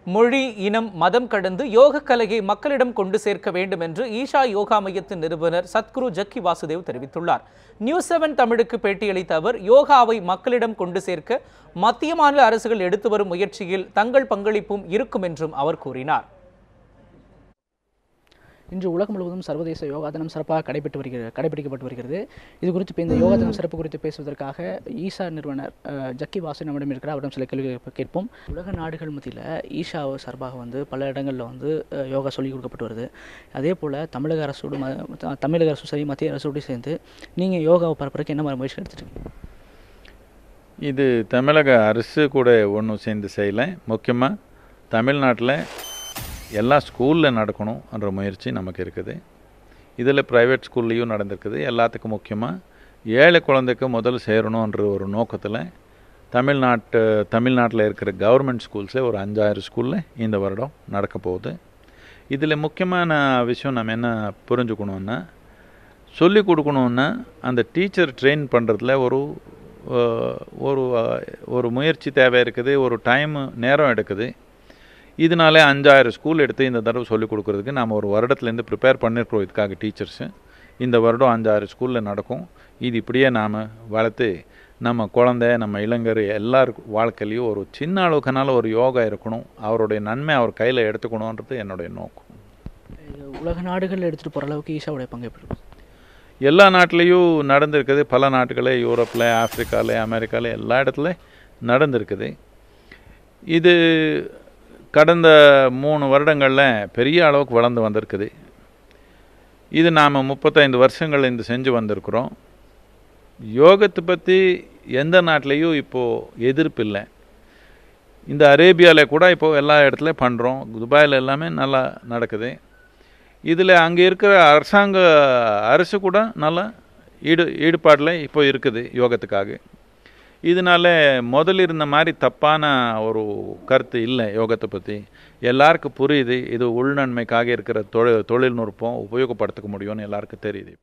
மொழி, இனம், மதம் கடந்து யோக கலையை மக்களிடம் கொண்டு சேர்க்க வேண்டும் என்று ஈஷா யோகா மையத்தின் நிறுவனர் சத்குரு ஜக்கி வாசுதேவ் தெரிவித்துள்ளார். நியூஸ் 7 தமிழுக்கு பேட்டியளித்த அவர், யோகாவை மக்களிடம் கொண்டு சேர்க்க மத்திய மாநில அரசுகள் எடுத்து வரும் முயற்சியில் தங்கள் பங்களிப்பும் இருக்கும் என்றும் அவர் கூறினார். இன்று உலகம் முழுவதும் சர்வதேச யோகா தினம் சிறப்பாக கடைபிடிக்கப்பட்டு வருகிறது. இது குறித்து இப்போ இந்த யோகா தினம் சிறப்பு குறித்து பேசுவதற்காக ஈஷா நிறுவனர் ஜக்கி வாசு நம்மிடம் இருக்கிறார். அவரிடம் சில கேள்விகள் கேட்போம். உலக நாடுகள் மத்தியில் ஈஷா சார்பாக பல இடங்களில் யோகா சொல்லிக் கொடுக்கப்பட்டு வருது. அதே போல் தமிழக அரசு சரி, மத்திய அரசோடு சேர்ந்து நீங்கள் யோகாவை பரப்புறதுக்கு என்ன மாதிரி முயற்சி எடுத்துருக்கீங்க? இது தமிழக அரசு கூட ஒன்றும் சேர்ந்து செய்யலை. முக்கியமாக தமிழ்நாட்டில் எல்லா ஸ்கூலில் நடக்கணுன்ற முயற்சி நமக்கு இருக்குது. இதில் ப்ரைவேட் ஸ்கூல்லையும் நடந்திருக்குது. எல்லாத்துக்கும் முக்கியமாக ஏழை குழந்தைக்கு முதல் சேரணுன்ற ஒரு நோக்கத்தில் தமிழ்நாட்டில் இருக்கிற கவர்மெண்ட் ஸ்கூல்ஸில் ஒரு 5000 ஸ்கூலில் இந்த வருடம் நடக்க போகுது. இதில் முக்கியமான விஷயம் நம்ம என்ன புரிஞ்சுக்கணுன்னா, சொல்லிக் கொடுக்கணுன்னா அந்த டீச்சர் ட்ரெயின் பண்ணுறதுல ஒரு முயற்சி தேவை இருக்குது, ஒரு நேரம் எடுக்குது. இதனால 5000 ஸ்கூல் எடுத்து இந்த தடவை சொல்லிக் கொடுக்குறதுக்கு நாம் ஒரு வருடத்துலேருந்து ப்ரிப்பேர் பண்ணியிருக்கிறோம். இதுக்காக டீச்சர்ஸு இந்த வருடம் 5000 ஸ்கூலில் நடக்கும். இது இப்படியே நாம் வளர்த்து நம்ம குழந்தை, நம்ம இளைஞர் எல்லார் வாழ்க்கையிலையும் ஒரு சின்ன அளவுக்குனால ஒரு யோகா இருக்கணும், அவருடைய நன்மை அவர் கையில் எடுத்துக்கணுன்றது என்னுடைய நோக்கம். உலக நாடுகளில் எடுத்துகிட்டு போகிற அளவுக்கு ஈஷாவுடைய பங்கு எப்படி இருக்கும்? எல்லா நாட்டிலையும் நடந்திருக்குது. பல நாட்டுகளே, யூரோப்பில், ஆஃப்ரிக்காவில், அமெரிக்காவில் எல்லா இடத்துலையும் நடந்திருக்குது. இது கடந்த 3 வருடங்களில் பெரிய அளவுக்கு வளர்ந்து வந்திருக்குது. இது நாம் 35 வருஷங்கள் இந்த செஞ்சு வந்திருக்கிறோம். யோகத்தை பற்றி எந்த நாட்டிலையும் இப்போது எதிர்ப்பு இல்லை. இந்த அரேபியாவில் கூட இப்போது எல்லா இடத்துலையும் பண்ணுறோம். துபாயில் எல்லாமே நல்லா நடக்குது. இதில் அங்கே இருக்கிற அரசு கூட நல்லா ஈடுபாடில் இப்போ இருக்குது யோகத்துக்காக. இதனால முதல்ல இருந்த மாதிரி தப்பான ஒரு கருத்து இல்லை. யோகத்தை பற்றி எல்லாருக்கும் புரியுது. இது உள்நன்மைக்காக இருக்கிற தொழில்நுட்பம் உபயோகப்படுத்த முடியும்னு எல்லாருக்கும் தெரியுது.